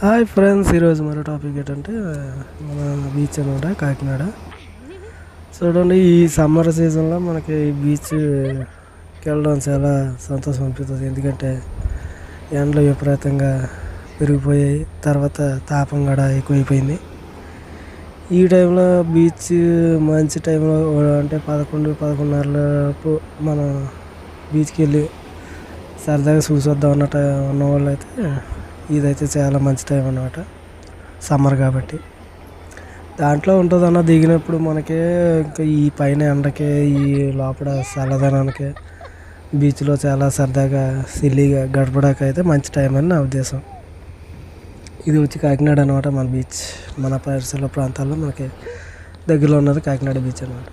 Hi friends, ఈరోజు మరో topic ఏంటంటే మన బీచ్ అనమాట కాకినాడ. చూడండి, ఈ సమ్మర్ సీజన్లో మనకి ఈ బీచ్కి వెళ్ళడం చాలా సంతోషం అనిపిస్తుంది. ఎందుకంటే ఎండలు విపరీతంగా పెరిగిపోయాయి, తర్వాత తాపం కూడా ఎక్కువైపోయింది. ఈ టైంలో బీచ్ మంచి టైంలో అంటే 11-11:30 మనం బీచ్కి వెళ్ళి సరదాగా చూసొద్దాం అన్నట్టు ఉన్నవాళ్ళు అయితే ఇదైతే చాలా మంచి టైం అన్నమాట. సమ్మర్ కాబట్టి దాంట్లో ఉంటుందన్న దిగినప్పుడు మనకి ఇంకా ఈ పైన ఎండకి ఈ లోపల చల్లదనానికి బీచ్లో చాలా సరదాగా సిల్లీగా గడపడానికి అయితే మంచి టైం అని నా ఉద్దేశం. ఇది వచ్చి కాకినాడ అనమాట. మన బీచ్ మన పరిసర ప్రాంతాల్లో మనకి దగ్గరలో ఉన్నది కాకినాడ బీచ్ అనమాట.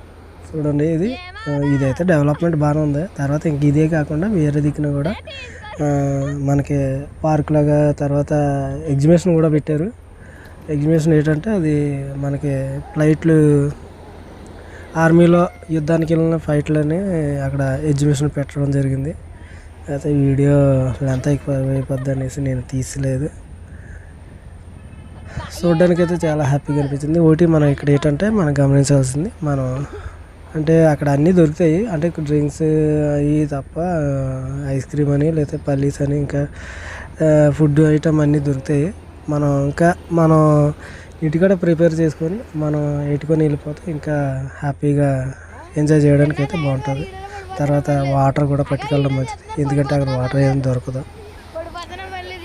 చూడండి, ఇదైతే డెవలప్మెంట్ బాగానే ఉంది. తర్వాత ఇంక ఇదే కాకుండా వేరే దిక్కున కూడా మనకి పార్క్ లాగా తర్వాత ఎగ్జిబిషన్ కూడా పెట్టారు. ఎగ్జిబిషన్ ఏంటంటే అది మనకి ఫ్లైట్లు ఆర్మీలో యుద్ధానికి వెళ్ళిన ఫ్లైట్లని అక్కడ ఎగ్జిబిషన్ పెట్టడం జరిగింది. అయితే వీడియో లెంత్ అయిపోద్ది అనేసి నేను తీసలేదు. చూడడానికి అయితే చాలా హ్యాపీగా అనిపించింది. ఒకటి మనం ఇక్కడ ఏంటంటే మనం గమనించాల్సింది, మనం అంటే అక్కడ అన్నీ దొరుకుతాయి. అంటే డ్రింక్స్ అవి తప్ప ఐస్ క్రీమ్ అని లేకపోతే పల్లీస్ అని ఇంకా ఫుడ్ ఐటమ్ అన్నీ దొరుకుతాయి. మనం ఇంటికాడ ప్రిపేర్ చేసుకొని మనం ఎట్టుకొని వెళ్ళిపోతే ఇంకా హ్యాపీగా ఎంజాయ్ చేయడానికి అయితే బాగుంటుంది. తర్వాత వాటర్ కూడా పట్టుకెళ్ళడం మంచిది, ఎందుకంటే అక్కడ వాటర్ ఏం దొరకదు.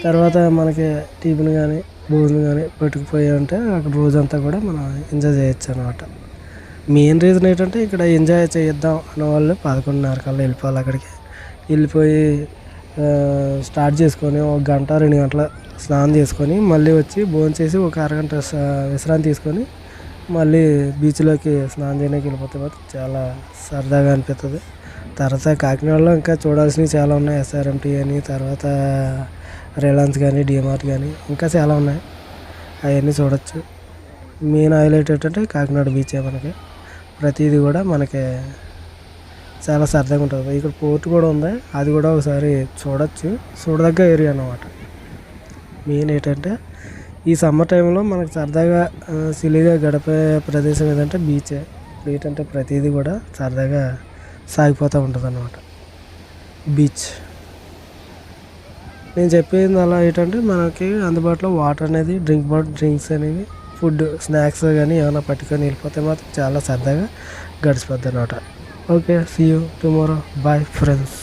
తర్వాత మనకి టిఫిన్ కానీ భోజనం కానీ పట్టుకుపోయి ఉంటే అక్కడ రోజంతా కూడా మనం ఎంజాయ్ చేయొచ్చు అనమాట. మెయిన్ రీజన్ ఏంటంటే ఇక్కడ ఎంజాయ్ చేద్దాం అన్న వాళ్ళు 11:30 కల్లా వెళ్ళిపోవాలి. అక్కడికి వెళ్ళిపోయి స్టార్ట్ చేసుకొని 1-2 గంటల స్నానం చేసుకొని మళ్ళీ వచ్చి భోజనం చేసి ఒక అరగంట విశ్రాంతి తీసుకొని మళ్ళీ బీచ్లోకి స్నానం చేయడానికి వెళ్ళిపోతే మాత్రం చాలా సరదాగా అనిపిస్తుంది. తర్వాత కాకినాడలో ఇంకా చూడాల్సినవి చాలా ఉన్నాయి. SRMT అని, తర్వాత రిలయన్స్ కానీ, డిమార్ట్ కానీ ఇంకా చాలా ఉన్నాయి. అవన్నీ చూడొచ్చు. మెయిన్ హైలైట్ ఏంటంటే కాకినాడ బీచే. మనకి ప్రతిదీ కూడా మనకి చాలా సరదాగా ఉంటుంది. ఇక్కడ పోర్ట్ కూడా ఉంది, అది కూడా ఒకసారి చూడొచ్చు. చూడదగ్గ ఏరియా అన్నమాట. మెయిన్ ఏంటంటే ఈ సమ్మర్ టైంలో మనకు సరదాగా సిల్లీగా గడిపే ప్రదేశం ఏదంటే బీచే. ఏంటంటే ప్రతిదీ కూడా సరదాగా సాగిపోతూ ఉంటుంది అన్నమాట బీచ్. నేను చెప్పేది అలా ఏంటంటే మనకి అందుబాటులో వాటర్ అనేది డ్రింక్స్ అనేవి ఫుడ్ స్నాక్స్ కానీ ఏమైనా పట్టుకొని వెళ్ళిపోతే మాత్రం చాలా సరదాగా గడిచిపోద్ది అన్నమాట. Okay, see you tomorrow. Bye friends.